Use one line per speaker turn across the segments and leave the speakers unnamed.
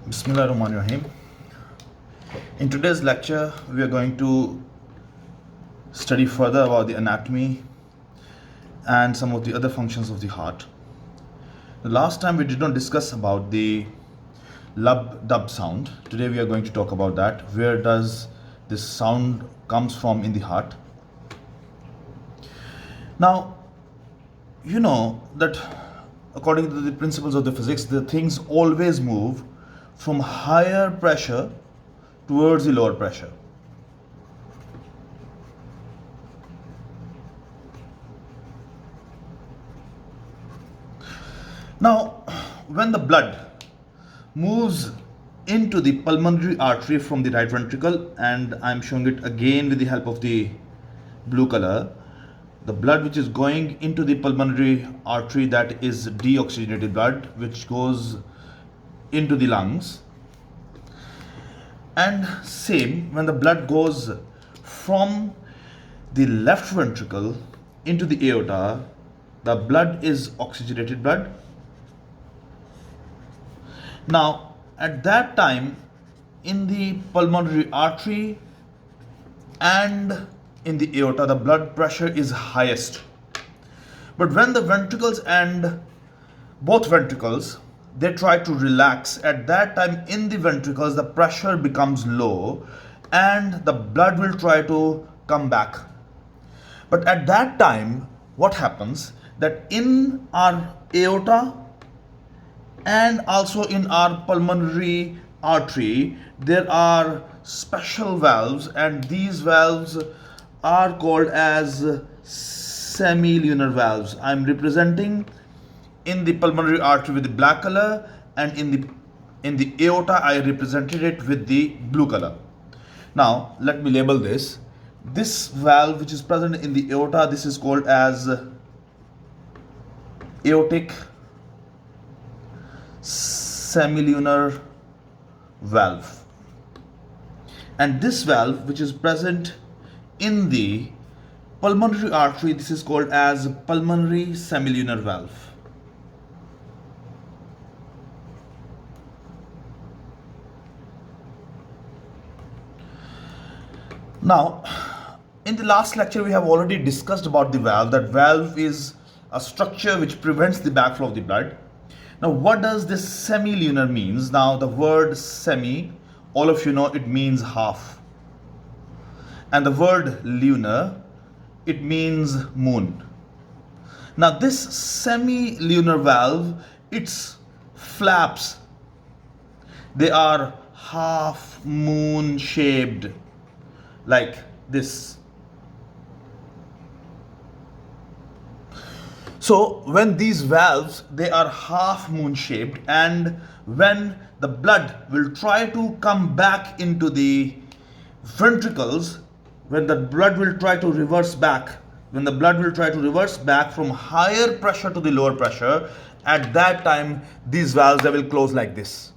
Bismillahirrahmanirrahim. In today's lecture, we are going to study further about the anatomy and some of the other functions of the heart. The last time we did not discuss about the lub dub sound. Today we are going to talk about that. Where does this sound comes from in the heart? Now, you know that according to the principles of the physics, the things always move from higher pressure towards the lower pressure. Now, when the blood moves into the pulmonary artery from the right ventricle, and I'm showing it again with the help of the blue color, the blood which is going into the pulmonary artery, that is deoxygenated blood which goes into the lungs. And same, when the blood goes from the left ventricle into the aorta, the blood is oxygenated blood. Now, at that time, in the pulmonary artery and in the aorta, the blood pressure is highest. But when the ventricles and both ventricles, they try to relax, at that time in the ventricles the pressure becomes low and the blood will try to come back. But at that time, what happens that in our aorta and also in our pulmonary artery, there are special valves, and these valves are called as semilunar valves. I'm representing in the pulmonary artery with the black color, and in the aorta I represented it with the blue color. Now let me label this. This valve which is present in the aorta, this is called as aortic semilunar valve, and this valve which is present in the pulmonary artery, this is called as pulmonary semilunar valve. Now, in the last lecture we have already discussed about the valve. That valve is a structure which prevents the backflow of the blood. Now, what does this semilunar means? Now, the word semi, all of you know, it means half. And the word lunar, it means moon. Now, this semilunar valve, its flaps, they are half moon shaped, like this. So when these valves, they are half moon shaped, and when the blood will try to come back into the ventricles, when the blood will try to reverse back, from higher pressure to the lower pressure, at that time these valves, they will close like this.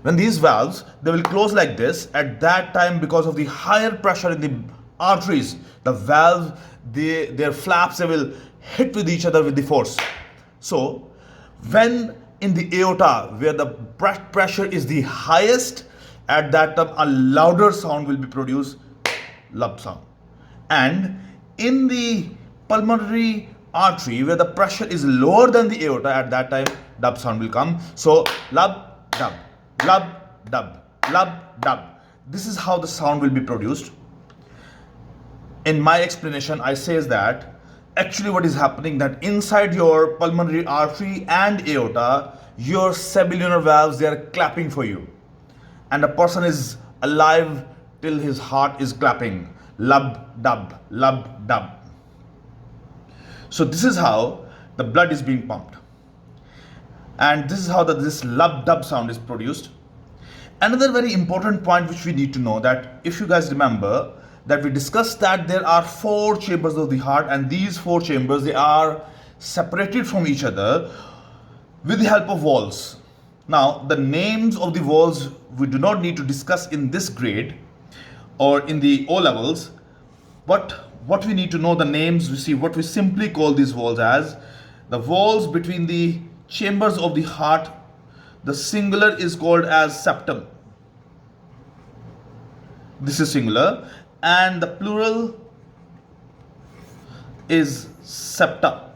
When these valves, they will close like this, at that time, because of the higher pressure in the arteries, the valve, their flaps, they will hit with each other with the force. So when in the aorta, where the pressure is the highest, at that time a louder sound will be produced, lub sound. And in the pulmonary artery, where the pressure is lower than the aorta, at that time dub sound will come. So lub dub, lub dub, lub dub. This is how the sound will be produced. In my explanation, I says that actually what is happening, that inside your pulmonary artery and aorta, your semilunar valves, they are clapping for you, and a person is alive till his heart is clapping, lub dub, lub dub. So this is how the blood is being pumped, and this is how this lub dub sound is produced. Another very important point which we need to know, that if you guys remember that we discussed that there are 4 chambers of the heart, and these 4 chambers, they are separated from each other with the help of walls. Now, the names of the walls we do not need to discuss in this grade or in the O levels, but what we need to know the names, we see what we simply call these walls as the walls between the chambers of the heart the singular is called as septum. This is singular, and the plural is septa.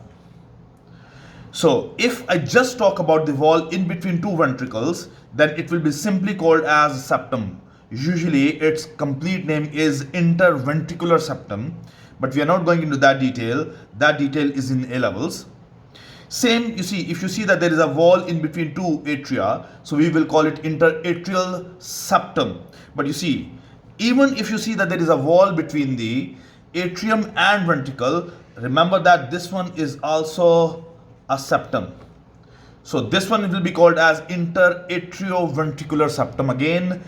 So if I just talk about the wall in between two ventricles, then it will be simply called as septum. Usually its complete name is interventricular septum, but we are not going into that detail. That detail is in A levels. Same, you see, if you see that there is a wall in between two atria, so we will call it interatrial septum. But you see, even if you see that there is a wall between the atrium and ventricle, remember that this one is also a septum. So this one will be called as interatrioventricular septum. Again,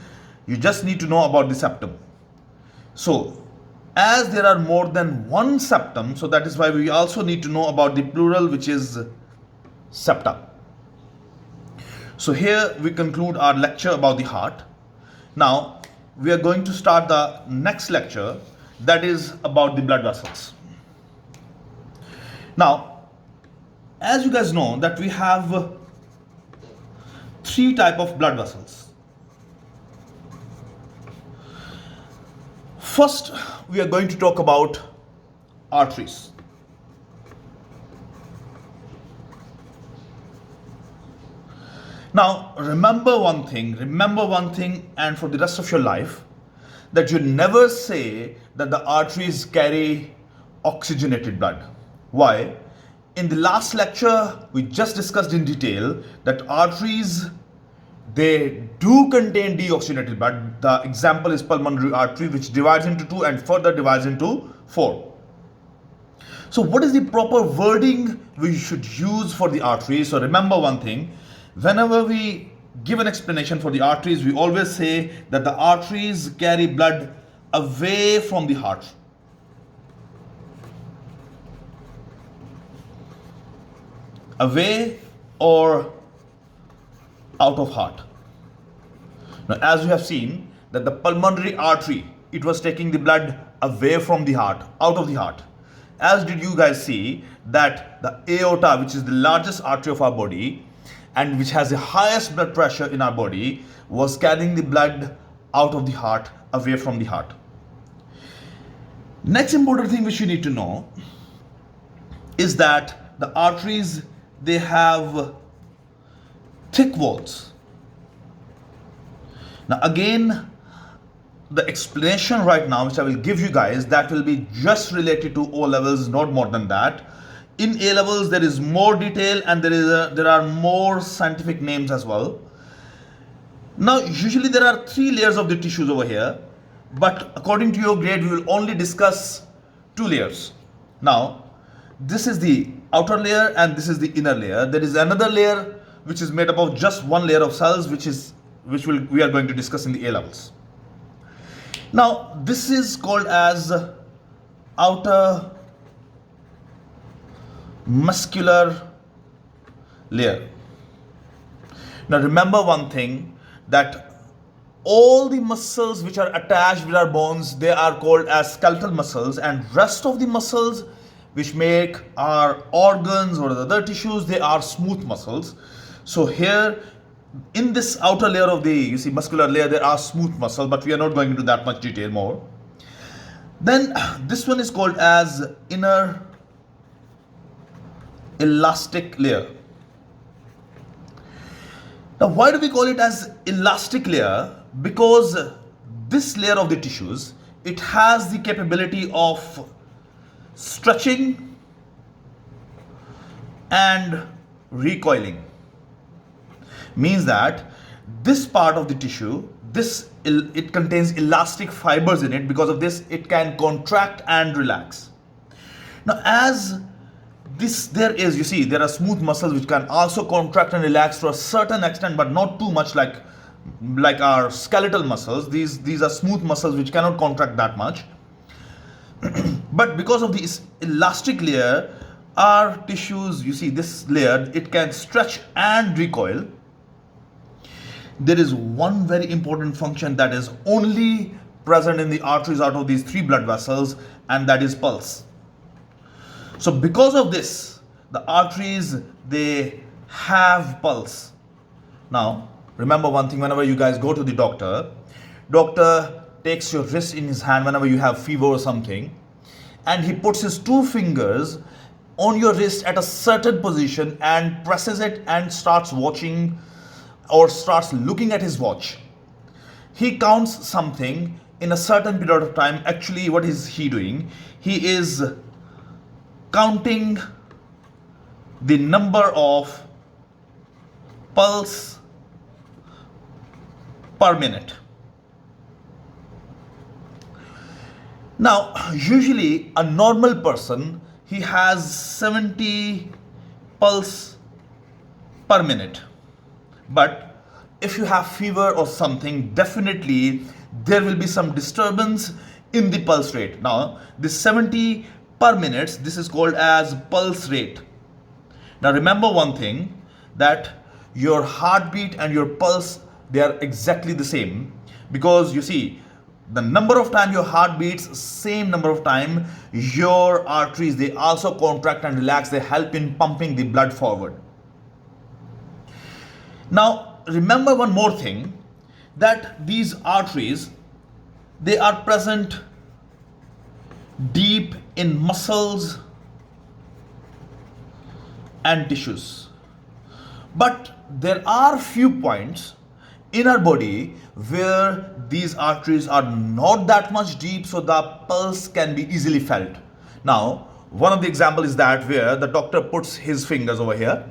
you just need to know about the septum. So as there are more than one septum, so that is why we also need to know about the plural, which is septa. So here we conclude our lecture about the heart. Now we are going to start the next lecture, that is about the blood vessels. Now, as you guys know that we have three types of blood vessels. First, we are going to talk about arteries. Now, remember one thing, and for the rest of your life, that you never say that the arteries carry oxygenated blood. Why? In the last lecture, we just discussed in detail that arteries, they do contain deoxygenated blood. The example is pulmonary artery, which divides into two and further divides into four. So what is the proper wording we should use for the arteries? So remember one thing, whenever we give an explanation for the arteries, we always say that the arteries carry blood away from the heart. Away or out of heart. Now, as you have seen that the pulmonary artery, it was taking the blood away from the heart, out of the heart. As did you guys see that the aorta, which is the largest artery of our body and which has the highest blood pressure in our body, was carrying the blood out of the heart, away from the heart. Next important thing which you need to know is that the arteries, they have thick walls. Now again, the explanation right now which I will give you guys, that will be just related to O levels, not more than that. In A levels there is more detail and there are more scientific names as well. Now usually there are three layers of the tissues over here, but according to your grade we will only discuss two layers. Now this is the outer layer and this is the inner layer. There is another layer which is made up of just one layer of cells, which we are going to discuss in the A levels. Now this is called as outer muscular layer. Now remember one thing, that all the muscles which are attached with our bones, they are called as skeletal muscles, and rest of the muscles which make our organs or the other tissues, they are smooth muscles. So here in this outer layer of the, you see, muscular layer, there are smooth muscles, but we are not going into that much detail more. Then this one is called as inner elastic layer. Now why do we call it as elastic layer? Because this layer of the tissues, it has the capability of stretching and recoiling. Means that this part of the tissue, it contains elastic fibers in it. Because of this, it can contract and relax. Now as this, there is, you see, there are smooth muscles which can also contract and relax to a certain extent, but not too much like our skeletal muscles. These are smooth muscles which cannot contract that much. But because of this elastic layer, our tissues, you see this layer, it can stretch and recoil. There is one very important function that is only present in the arteries out of these three blood vessels, and that is pulse. So because of this, the arteries, they have pulse. Now, remember one thing, whenever you guys go to the doctor takes your wrist in his hand whenever you have fever or something, and he puts his two fingers on your wrist at a certain position and presses it and starts watching or starts looking at his watch. He counts something in a certain period of time. Actually, what is he doing? He is counting the number of pulse per minute. Now, usually a normal person, he has 70 pulse per minute. But if you have fever or something, definitely there will be some disturbance in the pulse rate. Now, this 70 per minute, this is called as pulse rate. Now, remember one thing, that your heartbeat and your pulse, they are exactly the same, because you see, the number of time your heart beats, same number of time your arteries, they also contract and relax. They help in pumping the blood forward. Now, remember one more thing, that these arteries, they are present deep in muscles and tissues. But there are few points in our body where these arteries are not that much deep, so the pulse can be easily felt. Now, one of the example is that where the doctor puts his fingers over here,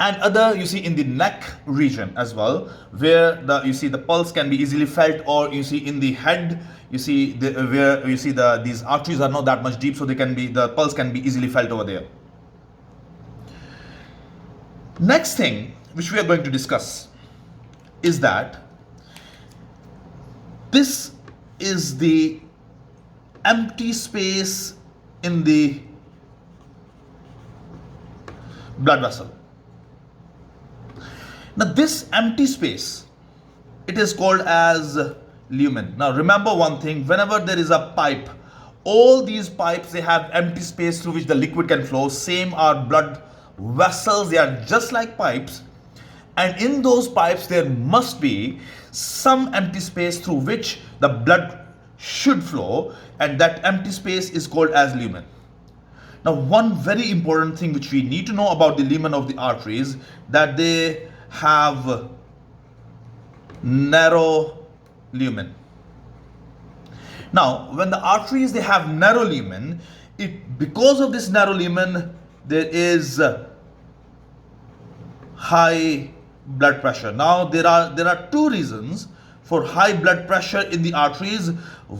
and other you see in the neck region as well, where you see the pulse can be easily felt, or you see in the head, you see where you see these arteries are not that much deep, so the pulse can be easily felt over there. Next thing which we are going to discuss is that this is the empty space in the blood vessel. Now, this empty space, it is called as lumen. Now, remember one thing, whenever there is a pipe, all these pipes, they have empty space through which the liquid can flow. Same are blood vessels, they are just like pipes. And in those pipes, there must be some empty space through which the blood should flow, and that empty space is called as lumen. Now, one very important thing which we need to know about the lumen of the arteries, that they have narrow lumen. Now, when the arteries, they have narrow lumen, because of this narrow lumen, there is high blood pressure. Now, there are two reasons for high blood pressure in the arteries.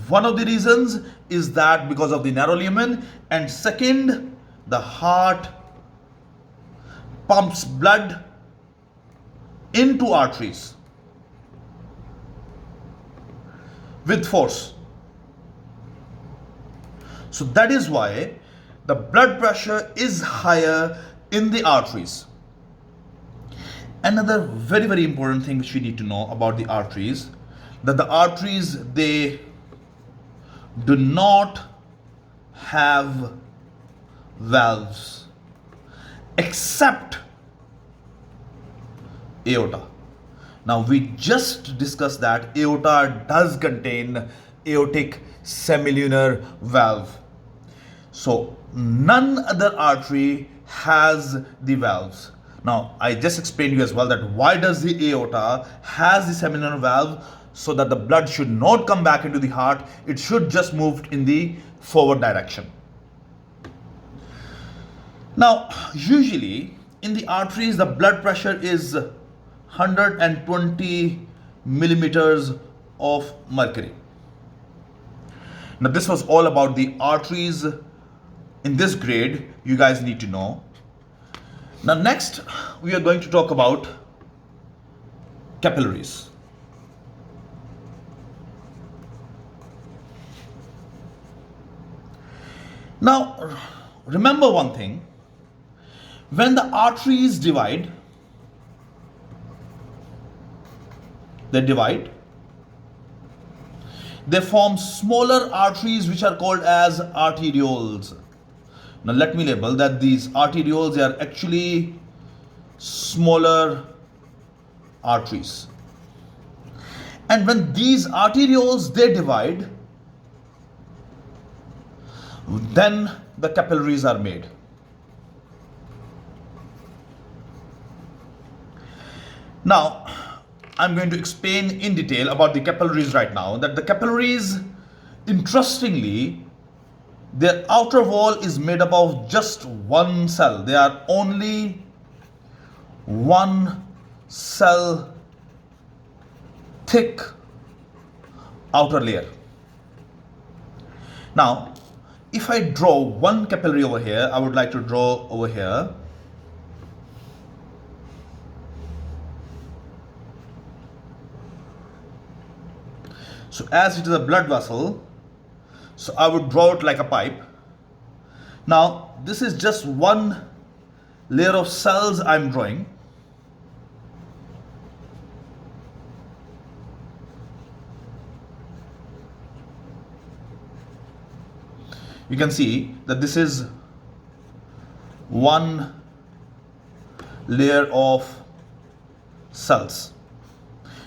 One of the reasons is that because of the narrow lumen, and second, the heart pumps blood into arteries with force. So that is why the blood pressure is higher in the arteries. Another very, very important thing which we need to know about the arteries, that the arteries, they do not have valves except aorta. Now, we just discussed that aorta does contain aortic semilunar valve. So none other artery has the valves. Now, I just explained to you as well that why does the aorta has the semilunar valve, so that the blood should not come back into the heart, it should just move in the forward direction. Now, usually in the arteries, the blood pressure is 120 millimeters of mercury. Now, this was all about the arteries in this grade, you guys need to know. Now, next we are going to talk about capillaries. Now, remember one thing, when the arteries divide, they form smaller arteries which are called as arterioles. Now, let me label that these arterioles, they are actually smaller arteries. And when these arterioles, they divide, then the capillaries are made. Now, I'm going to explain in detail about the capillaries right now. That the capillaries, interestingly, their outer wall is made up of just one cell. They are only one cell thick outer layer. Now, if I draw one capillary over here, I would like to draw over here. So as it is a blood vessel, so I would draw it like a pipe. Now, this is just one layer of cells I'm drawing. You can see that this is one layer of cells.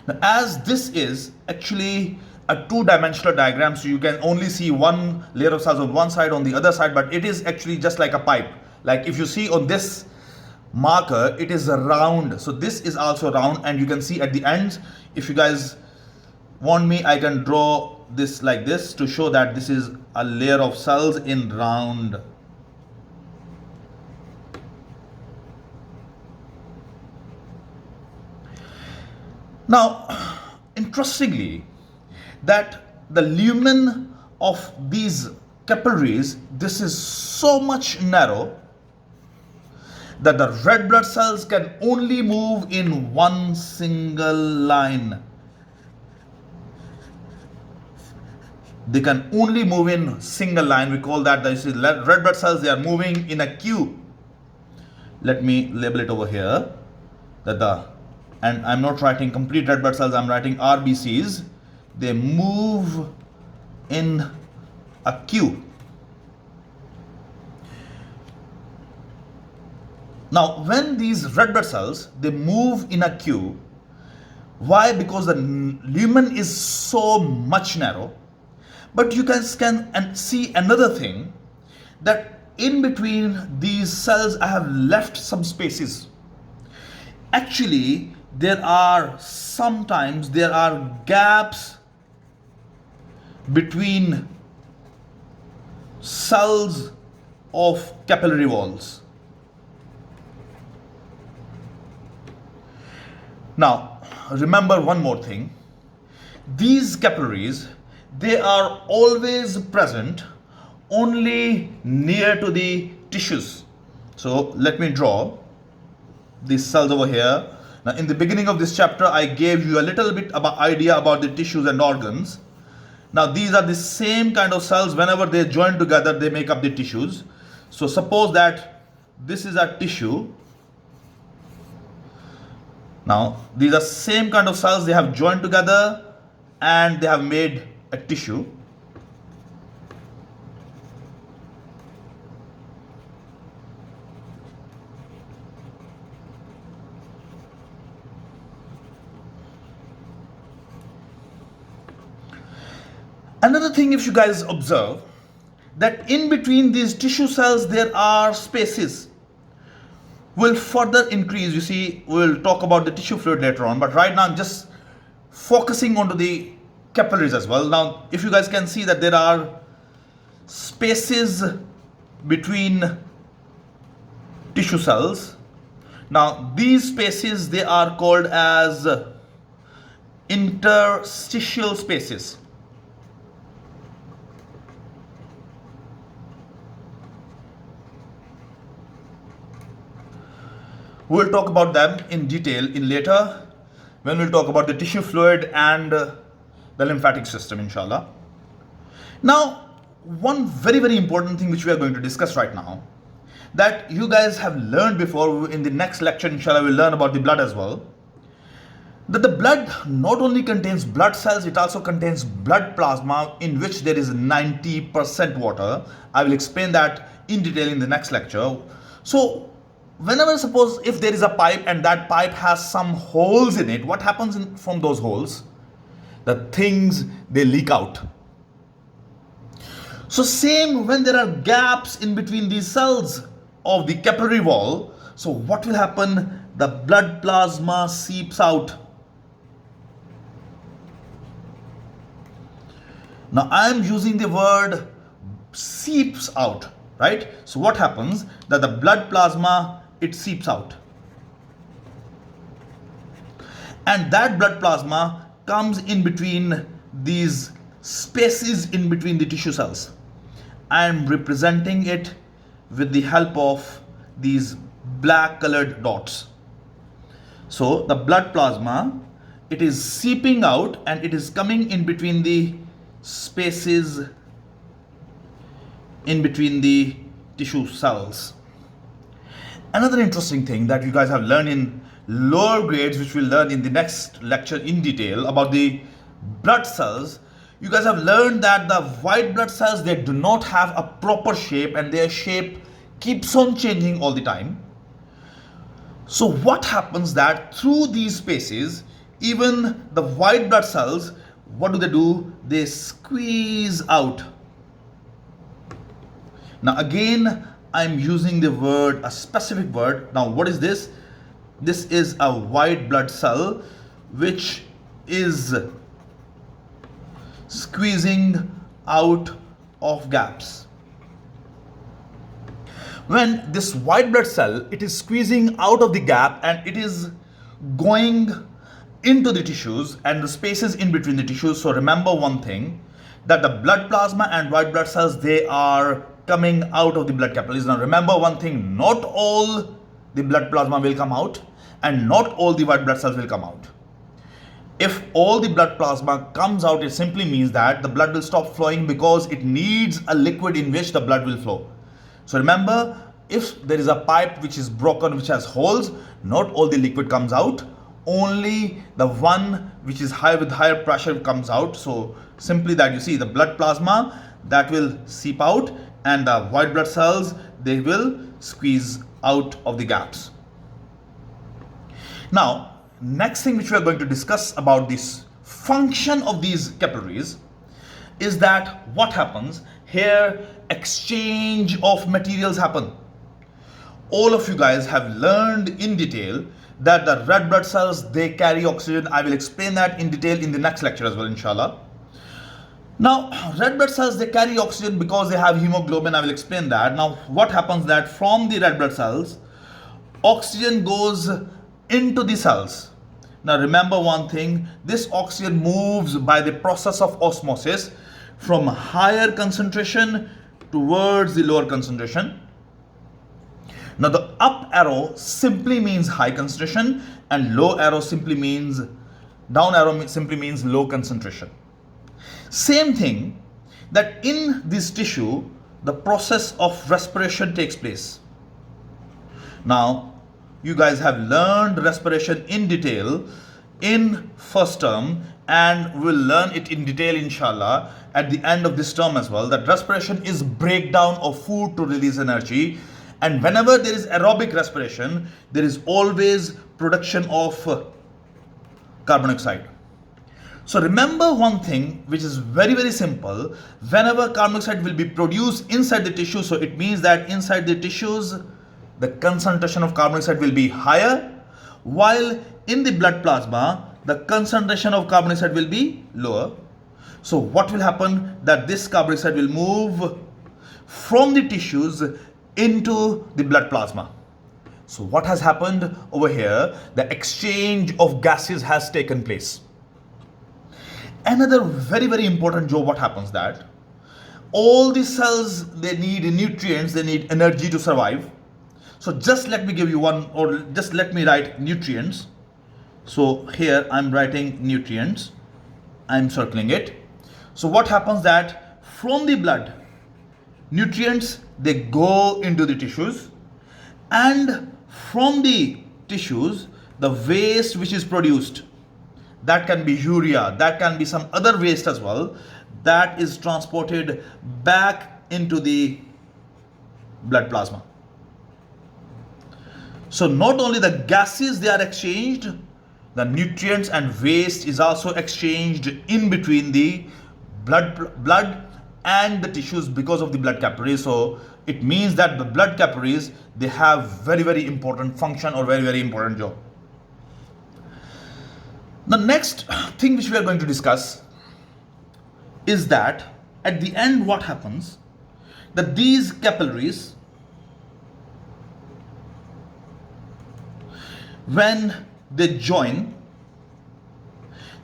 Now, as this is actually a two-dimensional diagram, so you can only see one layer of cells on one side, on the other side, but it is actually just like a pipe. Like if you see on this marker, it is round, so this is also round, and you can see at the ends, if you guys want me, I can draw this like this to show that this is a layer of cells in round. Now, interestingly, that the lumen of these capillaries, this is so much narrow that the red blood cells can only move in one single line. They can only move in single line. We call that, this is red blood cells, they are moving in a queue. Let me label it over here. And I'm not writing complete red blood cells, I'm writing RBCs. They move in a queue. Now, when these red blood cells, they move in a queue, why? Because the lumen is so much narrow. But you guys can see another thing, that in between these cells I have left some spaces. Actually, sometimes there are gaps between cells of capillary walls. Now, remember one more thing. These capillaries, they are always present only near to the tissues. So let me draw these cells over here. Now, in the beginning of this chapter, I gave you a little bit about idea about the tissues and organs. Now, these are the same kind of cells. Whenever they join together, they make up the tissues. So suppose that this is a tissue. Now, these are same kind of cells. They have joined together and they have made a tissue. Another thing, if you guys observe, that in between these tissue cells there are spaces. Will further increase. You see, we'll talk about the tissue fluid later on, but right now I'm just focusing onto the capillaries as well. Now, if you guys can see that there are spaces between tissue cells. Now, these spaces, they are called as interstitial spaces. We'll talk about them in detail in later when we'll talk about the tissue fluid and the lymphatic system, inshallah. Now, one very, very important thing which we are going to discuss right now, that you guys have learned before. In the next lecture, inshallah, we'll learn about the blood as well. That the blood not only contains blood cells, it also contains blood plasma, in which there is 90% water. I will explain that in detail in the next lecture. So, whenever, suppose if there is a pipe and that pipe has some holes in it, what happens from those holes? The things, they leak out. So same when there are gaps in between these cells of the capillary wall, so what will happen? The blood plasma seeps out. Now I am using the word seeps out, right? So what happens? That the blood plasma, it seeps out. And that blood plasma comes in between these spaces in between the tissue cells. I am representing it with the help of these black colored dots. So the blood plasma, it is seeping out and it is coming in between the spaces in between the tissue cells. Another interesting thing that you guys have learned in lower grades, which we'll learn in the next lecture in detail about the blood cells, you guys have learned that the white blood cells, they do not have a proper shape and their shape keeps on changing all the time. So what happens that through these spaces, even the white blood cells, what do? They squeeze out. Now again, I'm using the word, a specific word. Now what is this? This is a white blood cell which is squeezing out of gaps. When this white blood cell, it is squeezing out of the gap and it is going into the tissues and the spaces in between the tissues. So remember one thing, that the blood plasma and white blood cells, they are coming out of the blood capillaries. Now remember one thing, not all the blood plasma will come out and not all the white blood cells will come out. If all the blood plasma comes out, it simply means that the blood will stop flowing because it needs a liquid in which the blood will flow. So remember, if there is a pipe which is broken, which has holes, not all the liquid comes out, only the one which is high with higher pressure comes out. So simply that you see the blood plasma that will seep out and the white blood cells, they will squeeze out of the gaps. Now, next thing which we are going to discuss about this function of these capillaries is that what happens here, exchange of materials happen. All of you guys have learned in detail that the red blood cells, they carry oxygen. I will explain that in detail in the next lecture as well, inshallah. Now, red blood cells, they carry oxygen because they have hemoglobin. I will explain that. Now, what happens that from the red blood cells, oxygen goes into the cells. Now remember one thing, this oxygen moves by the process of osmosis from higher concentration towards the lower concentration. Now the up arrow simply means high concentration and low arrow simply means, down arrow simply means low concentration. Same thing, that in this tissue, the process of respiration takes place. Now, you guys have learned respiration in detail in first term and will learn it in detail inshallah at the end of this term as well, that respiration is breakdown of food to release energy, and whenever there is aerobic respiration, there is always production of carbon dioxide. So remember one thing which is very, very simple, whenever carbon dioxide will be produced inside the tissue, so it means that inside the tissues the concentration of carbon dioxide will be higher, while in the blood plasma the concentration of carbon dioxide will be lower. So what will happen, that this carbon dioxide will move from the tissues into the blood plasma. So what has happened over here, the exchange of gases has taken place. Another very, very important job, what happens that all the cells, they need nutrients, they need energy to survive. So just let me give you one, or just let me write nutrients. So here I'm writing nutrients, I'm circling it. So what happens that from the blood, nutrients, they go into the tissues, and from the tissues, the waste which is produced, that can be urea, that can be some other waste as well, that is transported back into the blood plasma. So not only the gases they are exchanged, the nutrients and waste is also exchanged in between the blood and the tissues because of the blood capillaries. So it means that the blood capillaries, they have very important function or very important job. The next thing which we are going to discuss is that at the end what happens, that these capillaries, when they join,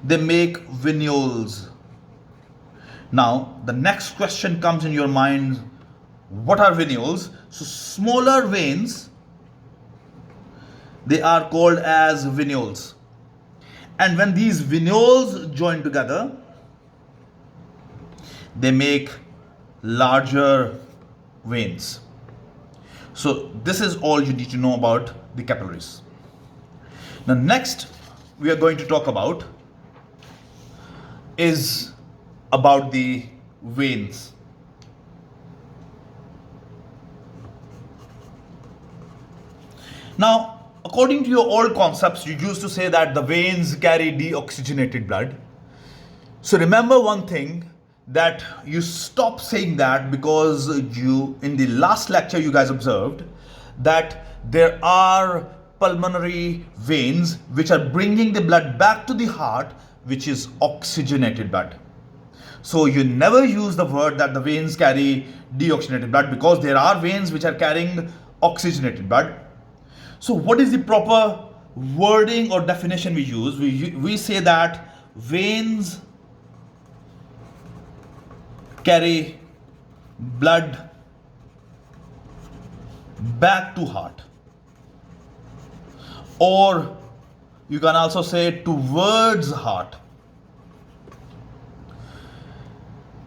they make venules. Now the next question comes in your mind, what are venules? So smaller veins, they are called as venules. And when these venules join together, they make larger veins. So this is all you need to know about the capillaries. Now next we are going to talk about is about the veins. Now, according to your old concepts, you used to say that the veins carry deoxygenated blood. So remember one thing, that you stop saying that because you, in the last lecture, you guys observed that there are pulmonary veins which are bringing the blood back to the heart, which is oxygenated blood. So you never use the word that the veins carry deoxygenated blood, because there are veins which are carrying oxygenated blood. So what is the proper wording or definition we use? We say that veins carry blood back to heart, or you can also say towards heart.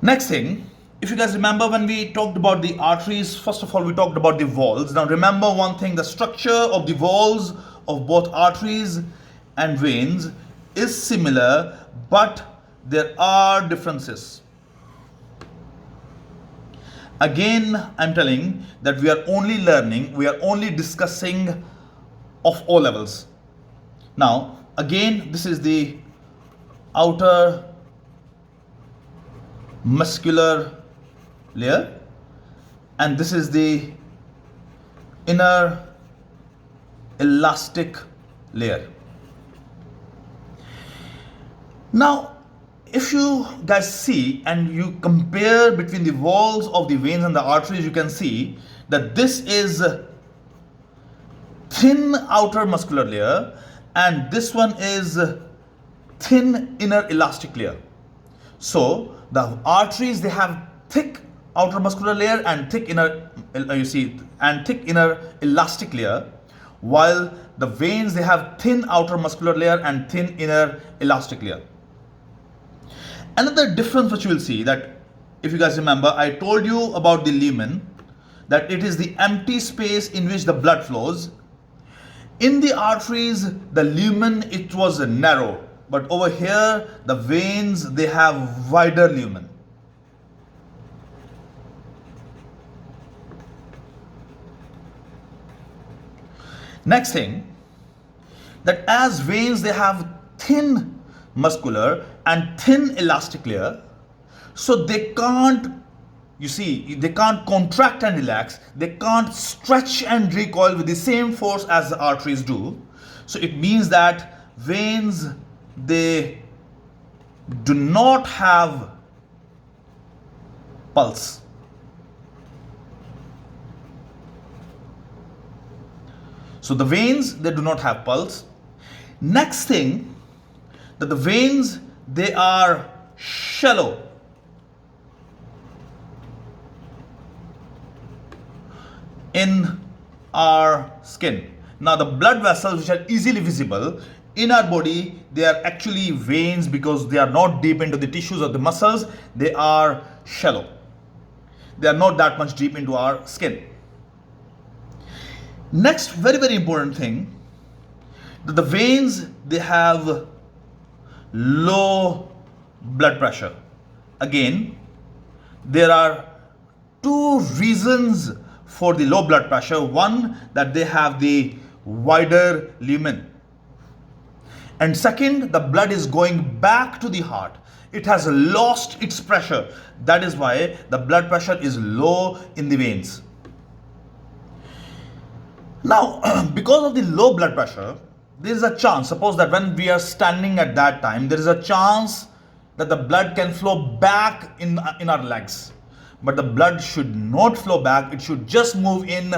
Next thing, if you guys remember, when we talked about the arteries, first of all we talked about the valves. Now remember one thing, the structure of the valves of both arteries and veins is similar, but there are differences. Again, I'm telling that we are only learning, we are only discussing of O levels. Now, again, this is the outer muscular layer, and this is the inner elastic layer. Now, if you guys see and you compare between the walls of the veins and the arteries, you can see that this is thin outer muscular layer and this one is thin inner elastic layer. So the arteries, they have thick outer muscular layer and thick inner thick inner elastic layer, while the veins, they have thin outer muscular layer and thin inner elastic layer. Another difference which you will see, that if you guys remember, I told you about the lumen, that it is the empty space in which the blood flows. In the arteries, the lumen, it was narrow, but over here the veins, they have wider lumen. Next thing, that as veins, they have thin muscular and thin elastic layer, so they can't, you see, they can't contract and relax, they can't stretch and recoil with the same force as the arteries do. So it means that veins, they do not have pulse. So the veins, they do not have pulse. Next thing, that the veins, they are shallow. In our skin. Now the blood vessels which are easily visible in our body, they are actually veins because they are not deep into the tissues or the muscles, they are shallow. They are not that much deep into our skin. Next, very important thing, that the veins, they have low blood pressure. Again, there are two reasons for the low blood pressure. One, that they have the wider lumen. And second, the blood is going back to the heart. It has lost its pressure. That is why the blood pressure is low in the veins. Now, because of the low blood pressure, there is a chance, suppose that when we are standing at that time, there is a chance that the blood can flow back in our legs. But the blood should not flow back, it should just move in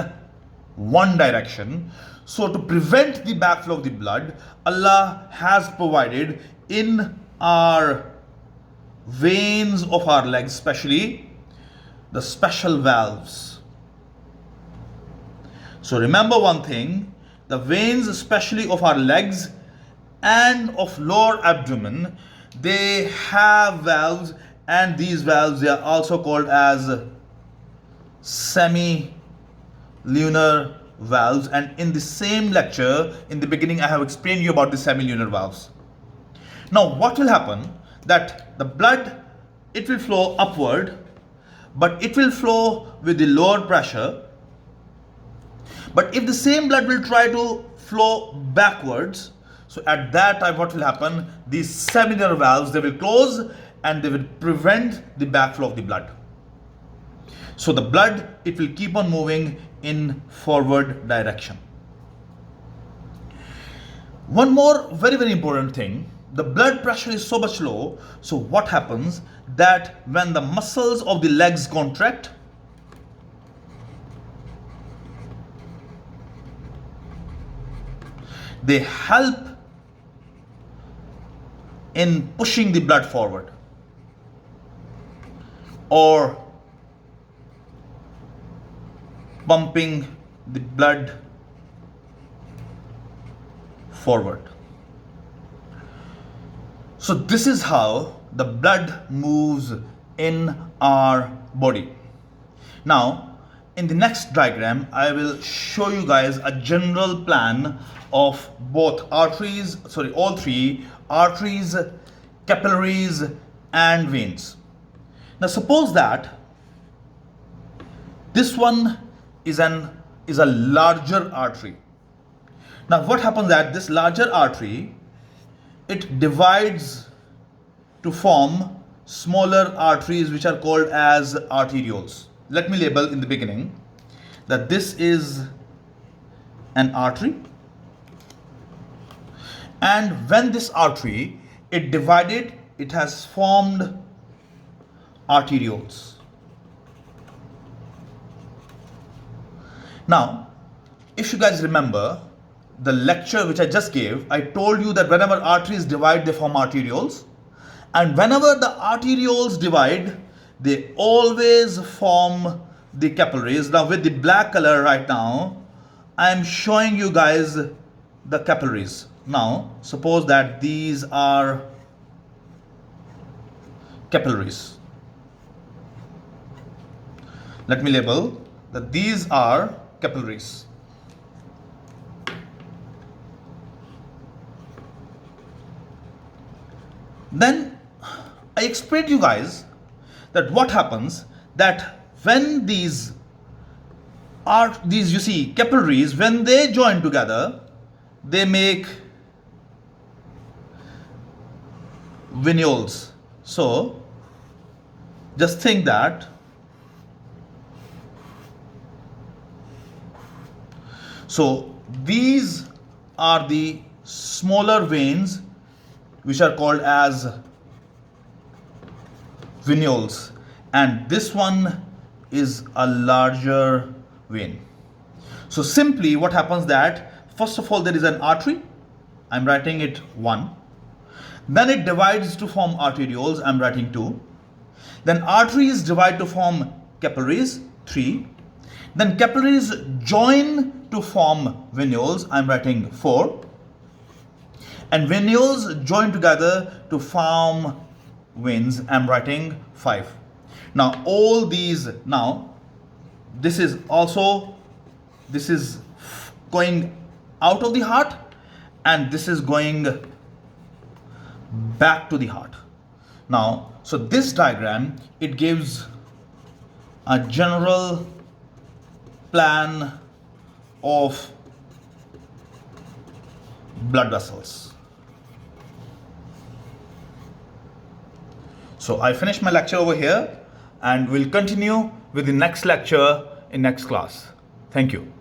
one direction. So to prevent the backflow of the blood, Allah has provided in our veins of our legs, especially the special valves. So remember one thing, the veins especially of our legs and of lower abdomen, they have valves, and these valves, they are also called as semilunar valves. And in the same lecture, in the beginning, I have explained you about the semilunar valves. Now what will happen, that the blood, it will flow upward, but it will flow with the lower pressure. But if the same blood will try to flow backwards, so at that time what will happen, these semilunar valves, they will close and they will prevent the backflow of the blood. So the blood, it will keep on moving in forward direction. One more very, very important thing, the blood pressure is so much low, so what happens, that when the muscles of the legs contract, they help in pushing the blood forward or pumping the blood forward. So this is how the blood moves in our body. Now, in the next diagram, I will show you guys a general plan of both arteries, all three, arteries, capillaries and veins. Now suppose that this one is a larger artery. Now what happens, that this larger artery, it divides to form smaller arteries which are called as arterioles. Let me label in the beginning that this is an artery, and when this artery, it divided, it has formed arterioles. Now, if you guys remember the lecture which I just gave, I told you that whenever arteries divide, they form arterioles, and whenever the arterioles divide, they always form the capillaries. Now with the black color right now, I am showing you guys the capillaries. Now suppose that these are capillaries. Let me label that these are capillaries. Then I explained to you guys that what happens, that when these you see capillaries, when they join together, they make venules. So just think that these are the smaller veins which are called as venules, and this one is a larger vein. So simply what happens, that first of all there is an artery, I'm writing it 1, then it divides to form arterioles, I'm writing 2, then arteries divide to form capillaries, 3, then capillaries join to form venules, I'm writing 4, and venules join together to form veins, I'm writing 5. Now all these, now this is going out of the heart, and this is going back to the heart. Now, so this diagram, it gives a general plan of blood vessels. So I finished my lecture over here, and we'll continue with the next lecture in next class. Thank you.